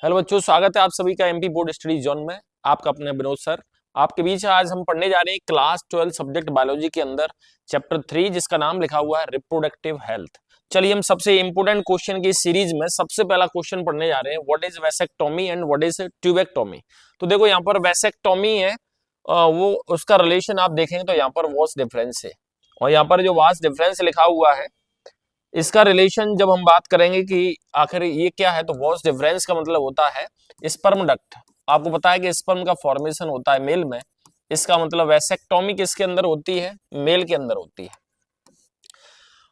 Hello बच्चों, स्वागत है आप सभी का एमपी बोर्ड स्टडी जोन में। आपका अपने विनोद सर आपके बीच आज हम पढ़ने जा रहे हैं क्लास 12 सब्जेक्ट बायोलॉजी के अंदर चैप्टर 3 जिसका नाम लिखा हुआ है रिप्रोडक्टिव हेल्थ। चलिए हम सबसे इंपोर्टेंट क्वेश्चन की सीरीज में सबसे पहला क्वेश्चन पढ़ने जा रहे हैं, what is vasectomy and what is tubectomy. तो देखो यहाँ पर वैसेक्टोमी है, वो उसका रिलेशन आप देखेंगे तो यहाँ पर वॉस डिफरेंस है, और यहाँ पर जो वास डिफरेंस लिखा हुआ है इसका रिलेशन जब हम बात करेंगे कि आखिर ये क्या है, तो वॉस डिफरेंस का मतलब होता है स्पर्म डक्ट। आपको पता है कि स्पर्म का फॉर्मेशन होता है मेल में, इसका मतलब वैसेक्टोमी किसके अंदर होती है, मेल के अंदर होती है।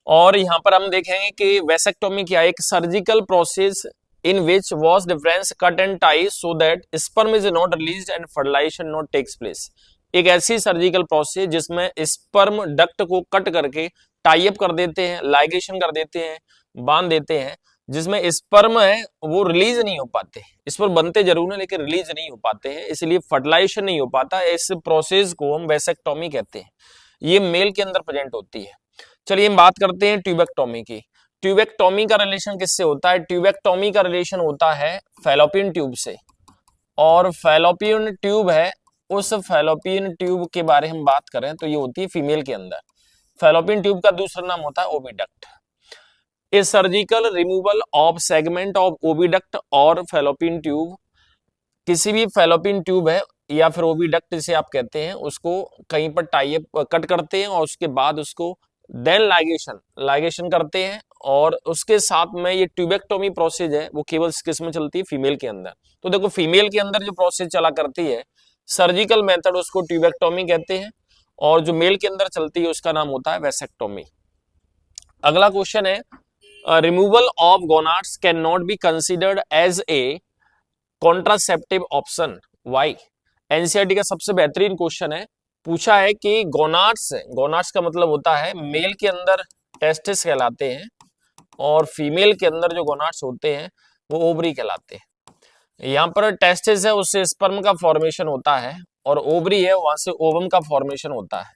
और यहाँ पर हम देखेंगे कि वैसेक्टोमी क्या है, एक surgical process in which vas deferens cut and tie so that sperm is not released and fertilisation not takes place. एक ऐसी सर्जिकल प्रोसेस जिसमें स्पर्म डक्ट को कट करके टाई अप कर देते हैं, लाइगेशन कर देते हैं, बांध देते हैं, जिसमें स्पर्म है वो रिलीज नहीं हो पाते। स्पर्म बनते जरूर है लेकिन रिलीज नहीं हो पाते हैं, इसलिए फर्टिलाइजेशन नहीं हो पाता। इस प्रोसेस को हम वैसेक्टोमी कहते हैं। ये मेल के अंदर प्रेजेंट होती है। चलिए हम बात करते हैं ट्यूबेक्टोमी की। ट्यूबेक्टोमी का रिलेशन किससे होता है? ट्यूबेक्टोमी का रिलेशन होता है फैलोपियन ट्यूब से, और फैलोपियन ट्यूब है, उस फैलोपियन ट्यूब के बारे हम बात करें तो ये होती है फीमेल के अंदर। फैलोपियन ट्यूब का दूसरा नाम होता है oviduct. A surgical removal of segment of oviduct और फैलोपियन ट्यूब, किसी भी फैलोपियन ट्यूब है या फिर ओविडक्ट जिसे आप कहते हैं, उसको कहीं पर टाई अप कट करते हैं और उसके बाद उसको देन लाइगेशन करते हैं, और उसके साथ में ये ट्यूबेक्टोमी प्रोसेस है वो केवल किस में चलती है? फीमेल के अंदर। तो देखो फीमेल के अंदर जो प्रोसेस चला करती है सर्जिकल मेथड, उसको ट्यूबेक्टोमी कहते हैं, और जो मेल के अंदर चलती है उसका नाम होता है वैसेक्टोमी। अगला क्वेश्चन है, removal of gonads can not be considered as a contraceptive option, why? NCERT का सबसे बेहतरीन क्वेश्चन है। पूछा है कि गोनाड्स का मतलब होता है मेल के अंदर टेस्टिस कहलाते हैं, और फीमेल के अंदर जो गोनाड्स होते हैं वो ओवरी कहलाते हैं। यहाँ पर टेस्टिस है, उससे स्पर्म का फॉर्मेशन होता है, और ओवरी है, वहां से ओवम का फॉर्मेशन होता है।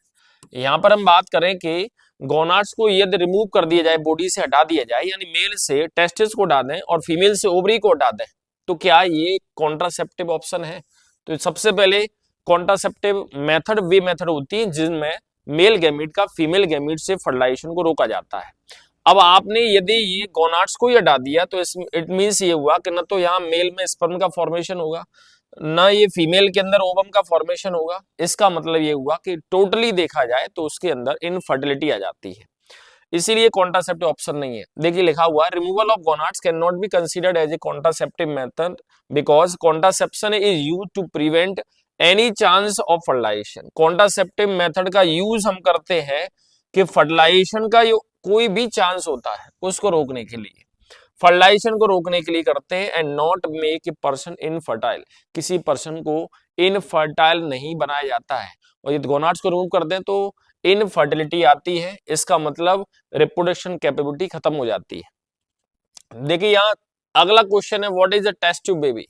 यहाँ पर हम बात करें कि गोनाड्स को यदि रिमूव कर दिया जाए, बॉडी से हटा दिया जाए, यानी मेल से टेस्टिस को हटा दें और फीमेल से ओवरी को हटा दें, तो क्या ये कॉन्ट्रासेप्टिव ऑप्शन है? तो सबसे पहले कॉन्ट्रासेप्टिव मेथड वे मेथड होती है जिसमें मेल गैमीट का फीमेल गैमीट से फर्टिलाइजेशन को रोका जाता है। अब आपने यदि ये गोनाड्स को ही हटा दिया तो इट मीन्स ये हुआ कि न तो यहाँ मेल में स्पर्म का फॉर्मेशन होगा, ना ये फीमेल के अंदर ओवम का फॉर्मेशन होगा। इसका मतलब ये हुआ कि टोटली देखा जाए तो उसके अंदर इनफर्टिलिटी आ जाती है, इसीलिए कॉन्ट्रासेप्टिव ऑप्शन नहीं है। देखिए लिखा हुआ है, removal of gonads can not be considered as a contraceptive method because contraception is used to prevent any chance of fertilisation. Contraceptive method का यूज हम करते हैं कि फर्टिलाइजेशन का कोई भी चांस होता है उसको रोकने के लिए, फर्टिलाइजेशन को रोकने के लिए करते हैं, and not make a person infertile. किसी पर्सन को इनफर्टाइल नहीं बनाया जाता है, और यदि गोनाड्स को रिमूव कर दें तो इनफर्टिलिटी आती है, इसका मतलब रिप्रोडक्शन कैपेबिलिटी खत्म हो जाती है। देखिए यहाँ अगला क्वेश्चन है, what is a test tube baby.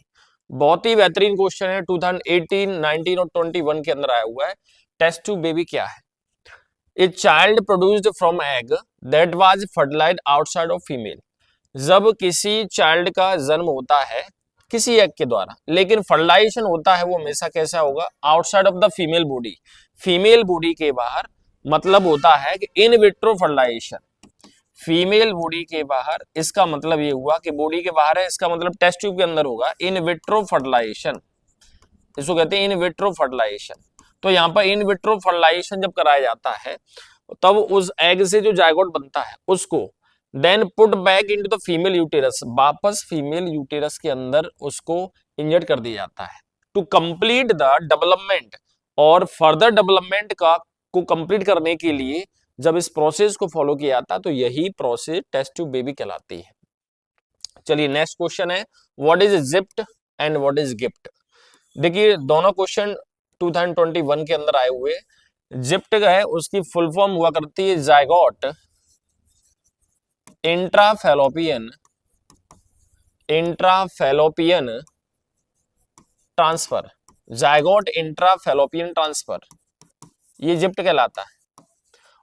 बहुत ही बेहतरीन क्वेश्चन है, 2018, 19 और 21 के अंदर आया हुआ है। टेस्ट ट्यूब बेबी क्या है? A child produced from egg that was fertilised outside of female. जब किसी चाइल्ड का जन्म होता है किसी एग के द्वारा, लेकिन फर्टिलाइजेशन होता है वो हमेशा कैसा होगा? Outside of the female body, female body के बाहर। मतलब होता है कि in vitro fertilisation, female body के बाहर। इसका मतलब ये हुआ कि बॉडी के बाहर है, इसका मतलब टेस्ट ट्यूब के अंदर होगा इन विट्रो फर्टिलाइजेशन, इसको कहते हैं इन विट्रो फर्टिलाइजेशन। तो यहाँ पर इन विट्रो फर्टिलाइजेशन जब कराया जाता है तब उस एग से जो जायगोट बनता है उसको then put back into the female uterus, वापस फीमेल यूटेरस के अंदर उसको इंजेक्ट कर दिया जाता है टू कंप्लीट द डेवलपमेंट। और फर्दर डेवलपमेंट का को कंप्लीट करने के लिए जब इस प्रोसेस को फॉलो किया जाता है तो यही प्रोसेस टेस्ट ट्यूब बेबी कहलाती है। चलिए नेक्स्ट क्वेश्चन है, what is ZIFT and what is GIFT. देखिए दोनों क्वेश्चन 2021 के अंदर आए हुए। जिप्ट है उसकी फुल फॉर्म हुआ करती है जायगोट इंट्राफैलोपियन ट्रांसफर, जायगोट इंट्राफैलोपियन ट्रांसफर, ये जिप्ट कहलाता है।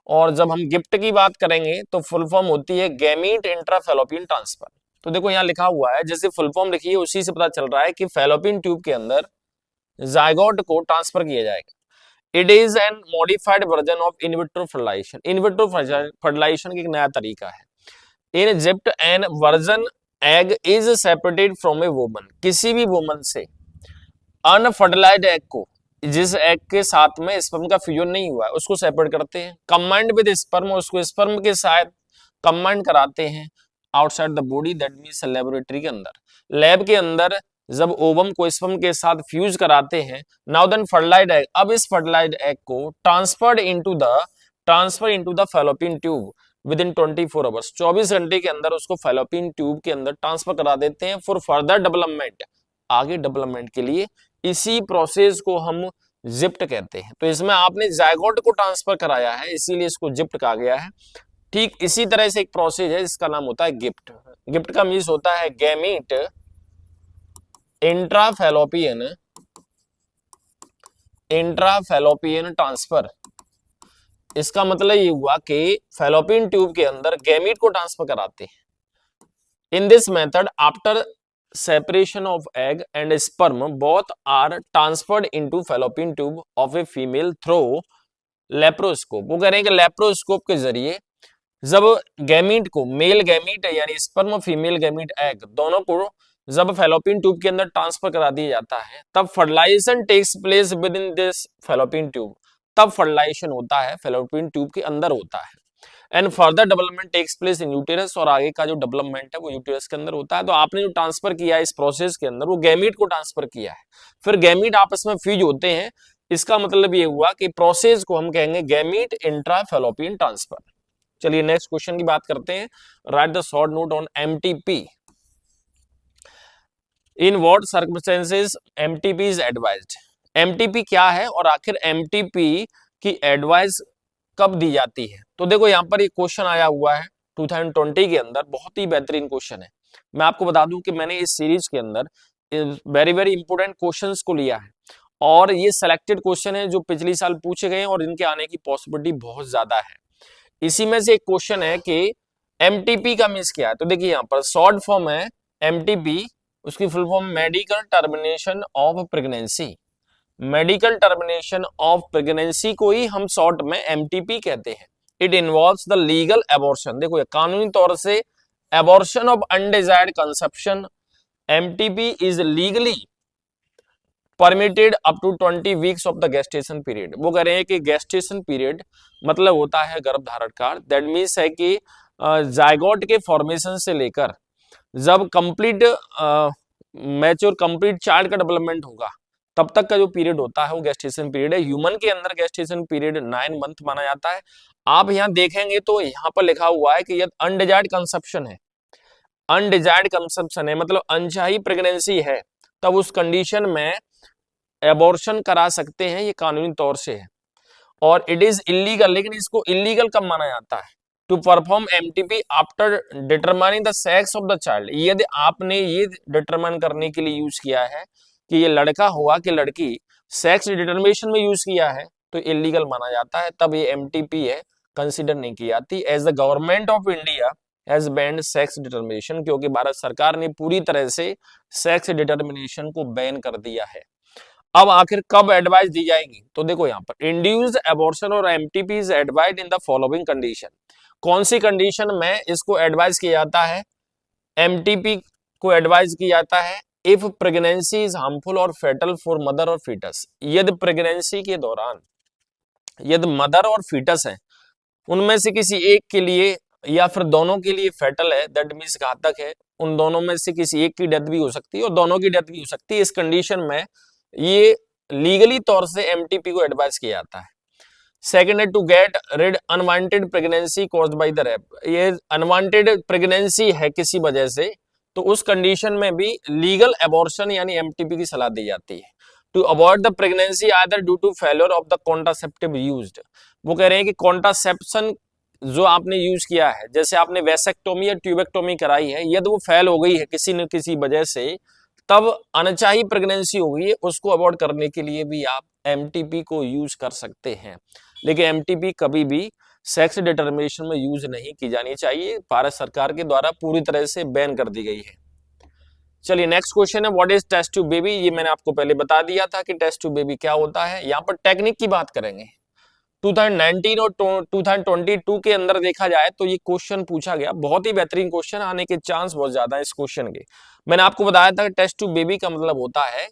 और जब हम गिफ्ट की बात करेंगे तो फुल फॉर्म होती है गैमीट इंट्राफैलोपियन ट्रांसफर। तो देखो यहाँ लिखा हुआ है, जैसे फुल फॉर्म लिखी है उसी से पता चल रहा है कि फैलोपियन ट्यूब के अंदर जायगोट को ट्रांसफर किया जाएगा। It is an modified version of in vitro fertilisation. In vitro fertilisation का एक नया तरीका है। In Egypt an version egg is separated from a woman. किसी भी वुमन से अनफर्टिलाइज्ड एग को, जिस एग के साथ में स्पर्म का फ्यूजन नहीं हुआ है, उसको सेपरेट करते हैं। कंबाइंड विद स्पर्म, उसको स्पर्म के साथ कंबाइंड कराते हैं outside the body, that means laboratory के अंदर। लैब के अंदर जब ओवम को स्पर्म के साथ फ्यूज कराते हैं, नाउ देन फर्टिलाइज्ड एग, अब इस फर्टिलाइज्ड एग को transfer into the fallopian tube with in 24 hours. 24 घंटे के अंदर उसको फैलोपियन ट्यूब के अंदर ट्रांसफर करा देते हैं फॉर फर्दर डेवलपमेंट, आगे डेवलपमेंट के लिए। इसी प्रोसेस को हम जिप्ट कहते हैं। तो इसमें आपने जायगोट को ट्रांसफर कराया है, इसीलिए इसको जिप्ट कहा गया है। ठीक इसी तरह से एक प्रोसेस है जिसका नाम होता है गिफ्ट। गिफ्ट का मीन्स होता है गैमीट इंट्राफैलोपियन ट्रांसफर। इसका मतलब ये हुआ कि फैलोपियन ट्यूब के अंदर गैमीट को ट्रांसफर कराते हैं। In this method after separation of egg and sperm both are transferred into fallopian tube of a female through laparoscope. वो कह रहे हैं कि लेप्रोस्कोप के जरिए जब गैमीट को, मेल गैमीट यानी स्पर्म, फीमेल गैमीट एग, दोनों को जब फैलोपियन ट्यूब के अंदर ट्रांसफर करा दिया जाता है, तब fertilisation takes place within this fallopian tube. तब फर्टिलाइजेशन होता है फैलोपियन ट्यूब के अंदर होता है। And further development takes place in uterus, और आगे का जो डेवलपमेंट है वो यूटेरस के अंदर होता है। तो आपने जो ट्रांसफर किया है इस प्रोसेस के अंदर, वो गैमीट को ट्रांसफर किया है, फिर गैमीट आपस में फ्यूज होते हैं। इसका मतलब ये हुआ कि प्रोसेस को हम कहेंगे गैमीट इंट्रा फैलोपियन ट्रांसफर। चलिए नेक्स्ट क्वेश्चन की बात करते हैं। Right the short note on MTP. In what circumstances MTP is advised. MTP क्या है और आखिर एमटीपी की एडवाइस कब दी जाती है? तो देखो यहाँ पर एक क्वेश्चन आया हुआ है 2020 के अंदर, बहुत ही बेहतरीन क्वेश्चन है। मैं आपको बता दूं कि मैंने इस सीरीज के अंदर वेरी वेरी इंपोर्टेंट क्वेश्चंस को लिया है, और ये सिलेक्टेड क्वेश्चन है जो पिछले साल पूछे गए हैं और इनके आने की पॉसिबिलिटी बहुत ज्यादा है। इसी में से एक क्वेश्चन है कि एमटीपी का मीन्स क्या है। तो देखिए यहाँ पर शॉर्ट फॉर्म है एमटीपी, उसकी full form medical termination of pregnancy. Medical termination of pregnancy को ही हम शॉर्ट में एमटीपी कहते हैं। It involves the legal abortion. देखो ये कानूनी तौर से abortion of undesired conception. MTP is legally permitted up to 20 weeks of the gestation period. वो कह रहे हैं कि गेस्टेशन पीरियड मतलब होता है गर्भधारण काल। दैट मीन्स है कि जायगोट के फॉर्मेशन से लेकर जब कंप्लीट मैच्योर कंप्लीट चाइल्ड का डेवलपमेंट होगा, तब तक का जो पीरियड होता है वो गेस्टेशन पीरियड है। ह्यूमन के अंदर गेस्टेशन पीरियड 9 मंथ माना जाता है। आप यहाँ देखेंगे तो यहाँ पर लिखा हुआ है कि यदि अनडिजायर्ड कंसेप्शन है, अनडिजायर्ड कंसेप्शन है मतलब अनचाही प्रेगनेंसी है, तब उस कंडीशन में एबॉर्शन करा सकते हैं, ये कानूनी तौर से है। और इट इज इलीगल, लेकिन इसको इलीगल कब माना जाता है? To perform MTP after determining the sex of the child. यदि आपने ये डिटरमाइन करने के लिए यूज किया है कि ये लड़का हुआ कि लड़की, सेक्स डिटरमिनेशन में यूज किया है, तो इलीगल माना जाता है, तब ये एमटीपी है, कंसीडर नहीं की जाती। As the government of India has banned sex determination, क्योंकि भारत सरकार ने पूरी तरह से सेक्स डिटरमिनेशन को बैन कर दिया है। अब आखिर कब एडवाइस दी जाएगी? तो देखो यहाँ पर इंड्यूस्ड एबॉर्शन और MTP is advised in the following condition. कौन सी कंडीशन में इसको एडवाइस किया जाता है, एमटीपी को एडवाइस किया जाता है? इफ प्रेगनेंसी इज हार्मफुल और फेटल फॉर मदर और फीटस। यदि प्रेगनेंसी के दौरान यदि मदर और फीटस है, उनमें से किसी एक के लिए या फिर दोनों के लिए फेटल है, दैट मीन्स घातक है, उन दोनों में से किसी एक की डेथ भी हो सकती है और दोनों की डेथ भी हो सकती है। इस कंडीशन में ये लीगली तौर से एमटीपी को एडवाइस किया जाता है। सेकेंड है to get rid unwanted pregnancy caused by the rape. ये अनवांटेड प्रेगनेंसी है किसी वजह से, तो उस कंडीशन में भी लीगल एबॉर्शन यानी एमटीपी की सलाह दी जाती है। To avoid the pregnancy either due to failure of the contraceptive used. वो कह रहे हैं कि कॉन्ट्रासेप्शन जो आपने यूज किया है, जैसे आपने वैसेक्टोमी या ट्यूबेक्टोमी कराई है, यदि वो फेल हो गई है किसी न किसी वजह से, तब अनचाही प्रेगनेंसी हो गई है, उसको अवॉइड करने के लिए भी आप एमटीपी को यूज कर सकते हैं। लेकिन एमटीपी कभी भी सेक्स डिटर्मिनेशन में यूज नहीं की जानी चाहिए, भारत सरकार के द्वारा पूरी तरह से बैन कर दी गई है। चलिए नेक्स्ट क्वेश्चन है, what is test tube baby. ये मैंने आपको पहले बता दिया था कि टेस्ट ट्यूब बेबी क्या होता है। यहाँ पर टेक्निक की बात करेंगे। 2019 और 2022 के अंदर देखा जाए तो ये क्वेश्चन पूछा गया, बहुत ही बेहतरीन क्वेश्चन, आने के चांस बहुत ज्यादा है इस क्वेश्चन के। मैंने आपको बताया था कि टेस्ट ट्यूब बेबी का मतलब होता है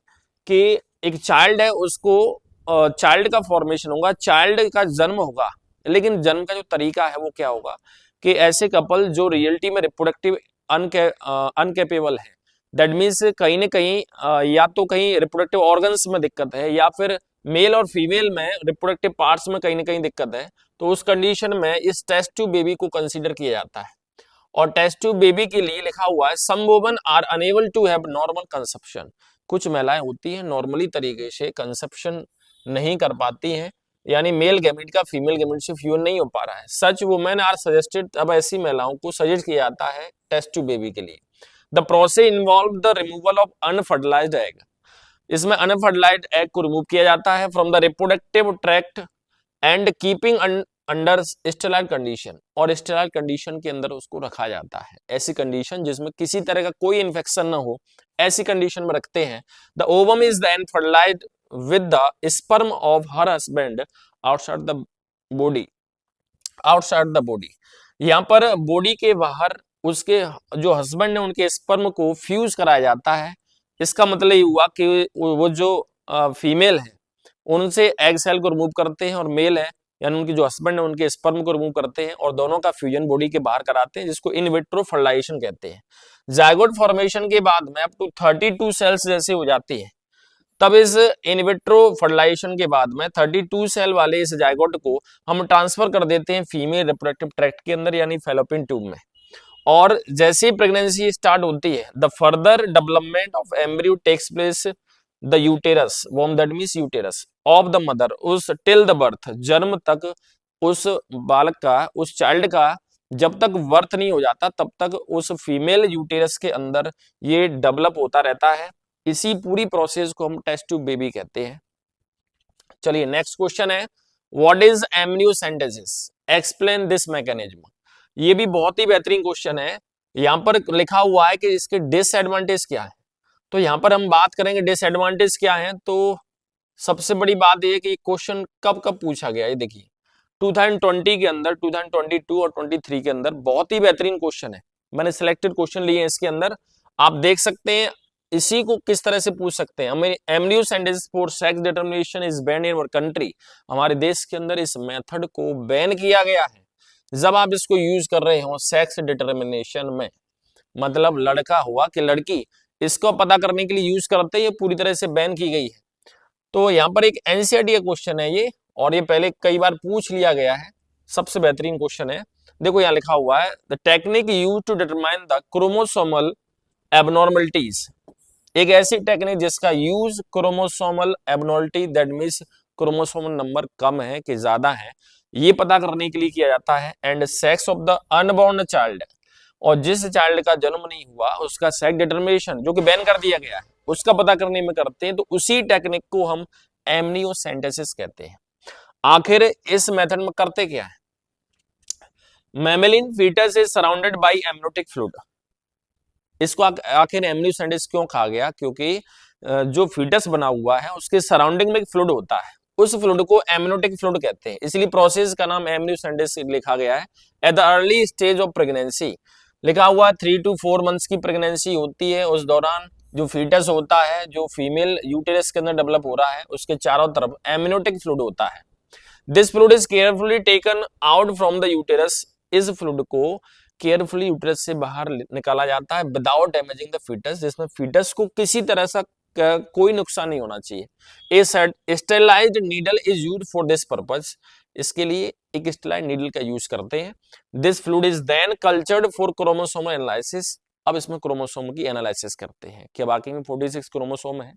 कि एक चाइल्ड है, उसको चाइल्ड का फॉर्मेशन होगा, चाइल्ड का जन्म होगा, लेकिन जन्म का जो तरीका है वो क्या होगा कि ऐसे कपल जो रियलिटी में रिप्रोडक्टिव अनकेपेबल है, दैट मीन्स कहीं ना कहीं या तो कहीं रिप्रोडक्टिव ऑर्गन्स में दिक्कत है या फिर मेल और फीमेल में रिप्रोडक्टिव पार्ट्स में कहीं ना कहीं दिक्कत है, तो उस कंडीशन में इस टेस्ट ट्यूब बेबी को कंसीडर किया जाता है। और टेस्ट ट्यूब बेबी के लिए लिखा हुआ है some women are unable to have normal conception. कुछ महिलाएं होती हैं नॉर्मली तरीके से कंसेप्शन नहीं कर पाती हैं, यानी मेल गैमेट का फीमेल गैमेट से फ्यूजन नहीं हो पा रहा है। सच वुमेन आर सजेस्टेड, अब ऐसी महिलाओं को सजेस्ट किया जाता है टेस्ट ट्यूब बेबी के लिए। The process involve the removal of unfertilised egg. इसमें अनफर्टिलाइज्ड एग को रिमूव किया जाता है from the reproductive tract and keeping under sterile condition, और स्टेराइल कंडीशन के अंदर उसको रखा जाता है। ऐसी कंडीशन जिसमें किसी तरह का कोई इन्फेक्शन ना हो, ऐसी कंडीशन में रखते हैं। The ovum is then fertilised with the sperm of her husband outside the body, outside the body. यहाँ पर बॉडी के बाहर उसके जो हस्बैंड है उनके स्पर्म को फ्यूज कराया जाता है। इसका मतलब ये हुआ कि वो जो फीमेल है उनसे एग सेल को रिमूव करते हैं, और मेल है यानी उनके जो हस्बैंड है उनके स्पर्म को रिमूव करते हैं और दोनों का फ्यूजन बॉडी के बाहर कराते हैं, जिसको इन विट्रो फर्टिलाइजेशन कहते हैं। जायगोट फॉर्मेशन के बाद में अप टू 32 सेल्स जैसे हो जाती है, तब इस इन विट्रो फर्टिलाइजेशन के बाद में 32 सेल वाले इस जायगोट को हम ट्रांसफर कर देते हैं फीमेल रिप्रोडक्टिव ट्रैक्ट के अंदर यानी फैलोपियन ट्यूब में। और जैसे ही प्रेगनेंसी स्टार्ट होती है, the further development of embryo takes place the uterus womb, that means uterus of the mother, उस टिल द बर्थ, जन्म तक उस बालक का, उस चाइल्ड का जब तक बर्थ नहीं हो जाता तब तक उस फीमेल यूटेरस के अंदर ये डेवलप होता रहता है। इसी पूरी प्रोसेस को हम टेस्ट ट्यूब बेबी कहते हैं। चलिए नेक्स्ट क्वेश्चन है, what is amniocentesis, explain this mechanism. ये भी बहुत ही बेहतरीन क्वेश्चन है। यहाँ पर लिखा हुआ है कि इसके डिसएडवांटेज क्या है, तो यहाँ पर हम बात करेंगे डिसएडवांटेज क्या है। तो सबसे बड़ी बात यह कि क्वेश्चन कब कब पूछा गया, ये देखिए 2020 के अंदर, 2022 और 23 के अंदर बहुत ही बेहतरीन क्वेश्चन है। मैंने सिलेक्टेड क्वेश्चन लिए हैं इसके अंदर, आप देख सकते हैं इसी को किस तरह से पूछ सकते हैं। हमें amniocentesis for sex determination is ban in our country, हमारे देश के अंदर इस मेथड को बैन किया गया है जब आप इसको यूज कर रहे हो सेक्स डिटरमिनेशन में, मतलब लड़का हुआ कि लड़की, इसको पता करने के लिए यूज करते हैं, ये पूरी तरह से बैन की गई है। तो यहाँ पर एक एनसीईआरटी का क्वेश्चन है ये, और ये पहले कई बार पूछ लिया गया है, सबसे बेहतरीन क्वेश्चन है। देखो यहाँ लिखा हुआ है, the technique use to determine the chromosomal abnormalities, एक ऐसी टेक्निक जिसका use chromosomal abnormality, that means chromosomal number कम है कि ज्यादा है, ये पता करने के लिए किया जाता है। And sex of the unborn child, और जिस चाइल्ड का जन्म नहीं हुआ उसका सेक्स डिटरमिनेशन जो कि बैन कर दिया गया है उसका पता करने में करते हैं, तो उसी टेक्निक को हम एमनियोसेंटेसिस कहते हैं। आखिर इस मेथड में करते क्या है, mammalian foetus is surrounded by amniotic fluid. इसको आखिर एमनियोसेंटेसिस क्यों कहा गया, क्योंकि जो फीटस बना हुआ है उसके सराउंडिंग में एक फ्लूइड होता है, उस फ्लूइड को एमनियोटिक फ्लूइड कहते हैं, इसलिए प्रोसेस का नाम एमनियोसेंटेसिस लिखा गया है। At the early stage of pregnancy, लिखा हुआ 3 to 4 मंथ्स की प्रेगनेंसी होती है, उस दौरान जो फीटस होता है, जो फीमेल यूटेरस के अंदर डेवलप हो रहा है, उसके चारों तरफ एमनियोटिक फ्लूइड होता है। This fluid is carefully taken out from the uterus, इस फ्लूइड को केयरफुली यूटेरस से बाहर निकाला जाता है विदाउट डैमेजिंग द फीटस, जिसमें फीटस को किसी तरह से कोई नुकसान नहीं होना चाहिए। A sterilised needle is used for this purpose, इसके लिए एक स्टेरिलाइज्ड नीडल का यूज करते हैं। This fluid is then cultured for chromosomal analysis, अब इसमें क्रोमोसोम की एनालिसिस करते हैं कि बाकी में 46 क्रोमोसोम है,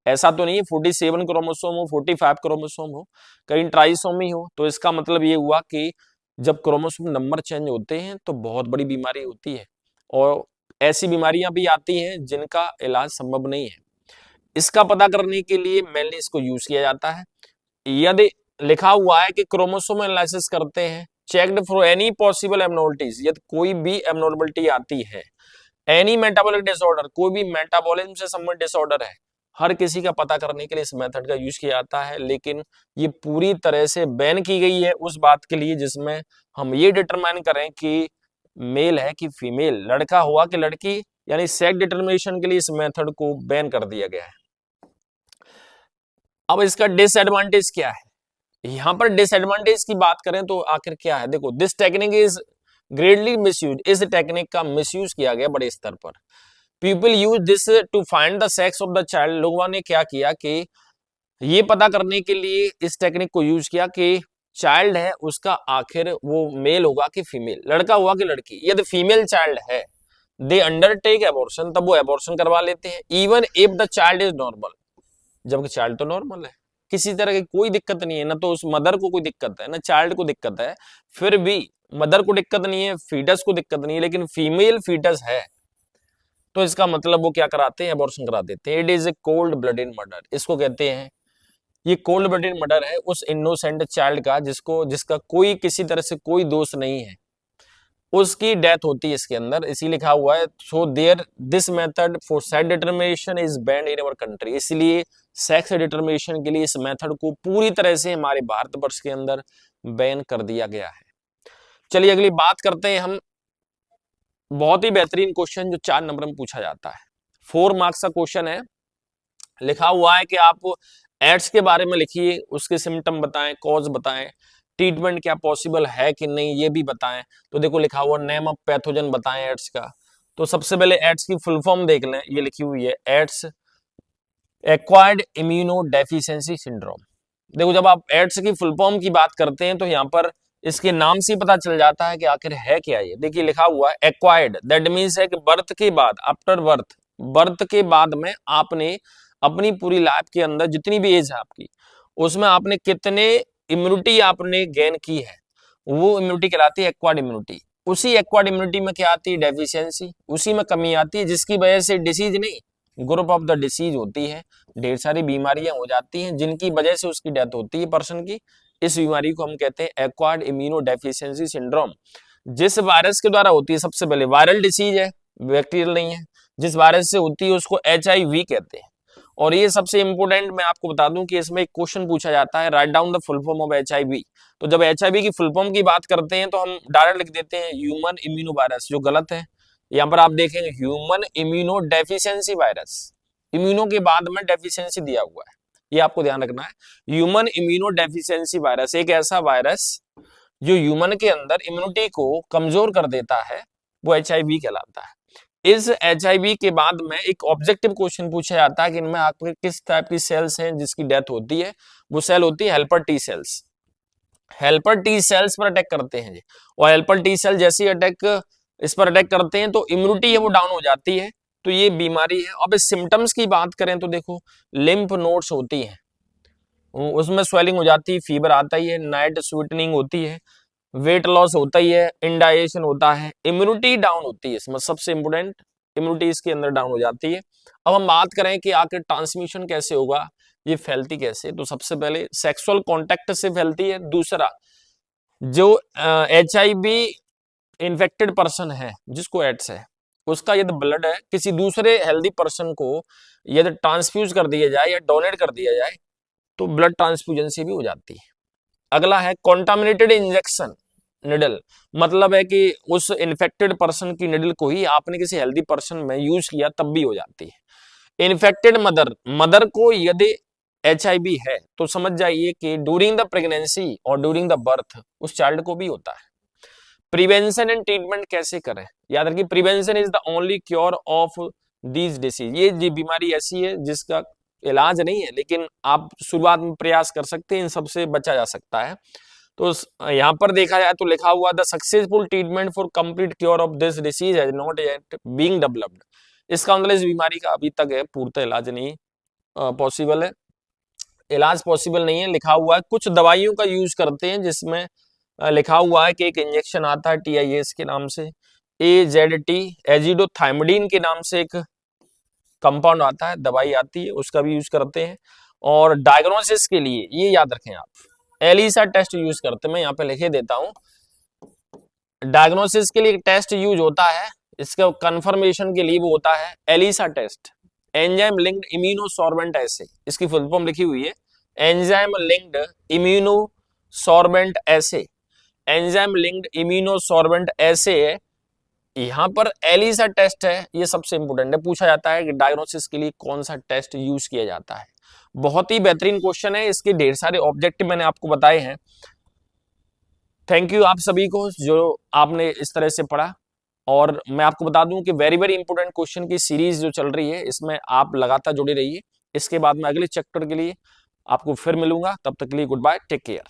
ऐसा तो नहीं है 47 क्रोमोसोम हो, 45 क्रोमोसोम हो, कहीं ट्राइसोमी हो। तो इसका मतलब ये हुआ कि जब क्रोमोसोम नंबर चेंज होते हैं तो बहुत बड़ी बीमारी होती है, और ऐसी बीमारियां भी आती हैं जिनका इलाज संभव नहीं है। इसका पता करने के लिए मेनली इसको यूज किया जाता है। यदि लिखा हुआ है कि क्रोमोसोम एनालिसिस करते हैं checked for any possible abnormalities, यदि कोई भी एबनॉर्मलिटी आती है, एनी मेटाबॉलिक डिसऑर्डर, कोई भी मेटाबॉलिज्म से संबंधित डिसऑर्डर है, हर किसी का पता करने के लिए इस मेथड का यूज किया जाता है। लेकिन ये पूरी तरह से बैन की गई है उस बात के लिए जिसमें हम ये डिटरमाइन करें कि मेल है कि फीमेल, लड़का हुआ कि लड़की, यानी सेक्स डिटरमिनेशन के लिए इस मेथड को बैन कर दिया गया है। अब इसका डिसएडवांटेज क्या है? यहां पर डिसएडवांटेज की बात करें तो आखिर क्या है, देखो, this technique is greatly misuse, इस टेक्निक का मिसयूज किया गया बड़े स्तर पर। People use this to find the sex of the child, लोगों ने क्या किया कि ये पता करने के लिए इस टेक्निक को यूज किया कि चाइल्ड है उसका आखिर वो मेल होगा कि फीमेल, लड़का हुआ कि लड़की। यदि फीमेल चाइल्ड है, दे अंडरटेक एबॉर्शन, तब वो एबॉर्शन करवा लेते हैं, even if the child is normal, जबकि चाइल्ड तो नॉर्मल है, किसी तरह की कोई दिक्कत नहीं है, ना तो उस मदर को कोई दिक्कत है ना चाइल्ड को दिक्कत है, फिर भी मदर को दिक्कत नहीं है, फीटस को दिक्कत नहीं है, लेकिन फीमेल फीटस है तो इसका मतलब वो क्या कराते हैं, एबॉर्शन करा देते हैं। It is a cold blooded murder, इसको कहते हैं, ये कोल्ड ब्लडेड मर्डर है उस इनोसेंट चाइल्ड का जिसका कोई किसी तरह से कोई दोष नहीं है, उसकी डेथ होती है इसके अंदर। इसी लिखा हुआ है, so there this method for sex determination is banned in our country, इसलिए सेक्स डिटरमिनेशन के लिए इस मेथड को पूरी तरह से हमारे भारतवर्ष के अंदर बैन कर दिया गया है। चलिए अगली बात करते हैं हम, बहुत ही बेहतरीन क्वेश्चन जो 4 नंबर में पूछा जाता है, 4 मार्क्स का क्वेश्चन है। लिखा हुआ है कि आप एड्स के बारे में लिखिए, उसके सिम्टम बताएं, कॉज बताएं, ट्रीटमेंट क्या पॉसिबल है कि नहीं ये भी बताएं। तो देखो लिखा हुआ नेम ऑफ पैथोजन बताएं एड्स का। तो सबसे पहले एड्स की फुल फॉर्म देख लें, ये लिखी हुई है ads acquired immuno deficiency syndrome. देखो जब आप एड्स की फुल फॉर्म की बात करते हैं तो यहाँ पर इसके नाम से पता चल जाता है कि आखिर है क्या ये। देखिए लिखा हुआ है एक्वायर्ड, दैट मीन्स है कि बर्थ के बाद, आफ्टर बर्थ, बर्थ के बाद में आपने अपनी पूरी लाइफ के अंदर जितनी भी एज है आपकी, उसमें आपने कितने इम्यूनिटी आपने गेन की है, वो इम्यूनिटी कहलाती है एक्वायर्ड इम्यूनिटी। उसी एक्वायर्ड इम्यूनिटी में क्या आती है, डेफिशिएंसी, उसी में कमी आती है जिसकी वजह से डिसीज नहीं, ग्रुप ऑफ द डिसीज होती है, ढेर सारी बीमारियां हो जाती हैं जिनकी वजह से उसकी डेथ होती है पर्सन की। इस बीमारी को हम कहते हैं एक्वायर्ड इम्यूनो डेफिशिएंसी सिंड्रोम। जिस वायरस के द्वारा होती है, सबसे पहले वायरल डिसीज है, बैक्टीरियल नहीं है, जिस वायरस से होती है उसको HIV कहते हैं। और ये सबसे इंपोर्टेंट मैं आपको बता दूं कि इसमें एक क्वेश्चन पूछा जाता है, write down the full form of HIV। तो जब HIV की फुल फॉर्म की बात करते हैं तो हम डायरेक्ट लिख देते हैं ह्यूमन इम्यूनो वायरस, जो गलत है। यहाँ पर आप देखेंगे human immuno deficiency virus, immuno के बाद में डेफिशिएंसी दिया हुआ है, ये आपको ध्यान रखना है। ह्यूमन इम्यूनो डेफिशिएंसी वायरस एक ऐसा वायरस जो ह्यूमन के अंदर इम्यूनिटी को कमजोर कर देता है, वो HIV कहलाता है। इस HIV के बाद में एक ऑब्जेक्टिव क्वेश्चन पूछा जाता है कि इनमें आपके किस टाइप की सेल्स हैं जिसकी डेथ होती है, वो सेल होती है helper T cells. Helper T cells पर अटैक करते हैं जी, और हेल्पर टी सेल जैसे अटैक इस पर अटैक करते हैं तो इम्यूनिटी है वो डाउन हो जाती है, तो ये बीमारी है। अब इस सिम्टम्स की बात करें तो देखो लिम्फ नोड्स होती हैं, उसमें स्वेलिंग हो जाती है, फीवर आता ही है, नाइट स्वीटनिंग होती है, वेट लॉस होता ही है, इंडाइजेशन होता है, इम्यूनिटी डाउन होती है, इसमें सबसे इंपोर्टेंट इम्यूनिटी इसके अंदर डाउन हो जाती है। अब हम बात करें कि आखिर ट्रांसमिशन कैसे होगा, ये फैलती कैसे, तो सबसे पहले सेक्सुअल कांटेक्ट से फैलती है। दूसरा, जो HIV इन्फेक्टेड पर्सन है जिसको एड्स है, उसका यदि ब्लड है किसी दूसरे हेल्दी पर्सन को यदि ट्रांसफ्यूज कर दिया जाए या डोनेट कर दिया जाए तो ब्लड ट्रांसफ्यूजन से भी हो जाती है। अगला है कॉन्टामिनेटेड इंजेक्शन निडल, मतलब है कि उस इन्फेक्टेड पर्सन की निडल को ही आपने किसी हेल्दी पर्सन में यूज किया तब भी हो जाती है। इन्फेक्टेड मदर, मदर को यदि HIV है तो समझ जाइए कि ड्यूरिंग द प्रेगनेंसी और ड्यूरिंग द बर्थ उस चाइल्ड को भी होता है। प्रिवेंशन एंड ट्रीटमेंट कैसे करें, याद रखिए prevention is the only cure of these disease, ये बीमारी ऐसी है जिसका इलाज नहीं है, लेकिन आप शुरुआत में प्रयास कर सकते हैं, इन सबसे बचा जा सकता है। तो यहाँ पर देखा जाए तो लिखा हुआ the successful treatment for complete cure of this disease has not yet being developed, इसका मतलब इस बीमारी का अभी तक है पूर्णतः इलाज नहीं पॉसिबल है, इलाज पॉसिबल नहीं है। लिखा हुआ है कुछ दवाइयों का यूज करते हैं जिसमें लिखा हुआ है कि एक इंजेक्शन आता है TIS के नाम से, AZT एजिडोथाइमडीन के नाम से एक कंपाउंड आता है, दवाई आती है, उसका भी यूज करते हैं। और डायग्नोसिस के लिए ये याद रखें आप, एलिसा टेस्ट यूज करते हैं, मैं यहाँ पे लिखे देता हूँ, डायग्नोसिस के लिए टेस्ट यूज होता है, इसका कंफर्मेशन के लिए वो होता है ELISA test, enzyme linked immunosorbent assay, इसकी फुल फॉर्म लिखी हुई है enzyme linked immunosorbent assay, enzyme linked immunosorbent assay है। यहां पर एलिसा टेस्ट है, ये सबसे इंपोर्टेंट है, पूछा जाता है कि डायग्नोसिस के लिए कौन सा टेस्ट यूज किया जाता है। बहुत ही बेहतरीन क्वेश्चन है, इसके ढेर सारे ऑब्जेक्टिव मैंने आपको बताए हैं। थैंक यू आप सभी को जो आपने इस तरह से पढ़ा, और मैं आपको बता दूं कि वेरी वेरी इंपोर्टेंट क्वेश्चन की सीरीज जो चल रही है इसमें आप लगातार जुड़े रहिए। इसके बाद में अगले चैप्टर के लिए आपको फिर मिलूंगा, तब तक के लिए गुड बाय, टेक केयर।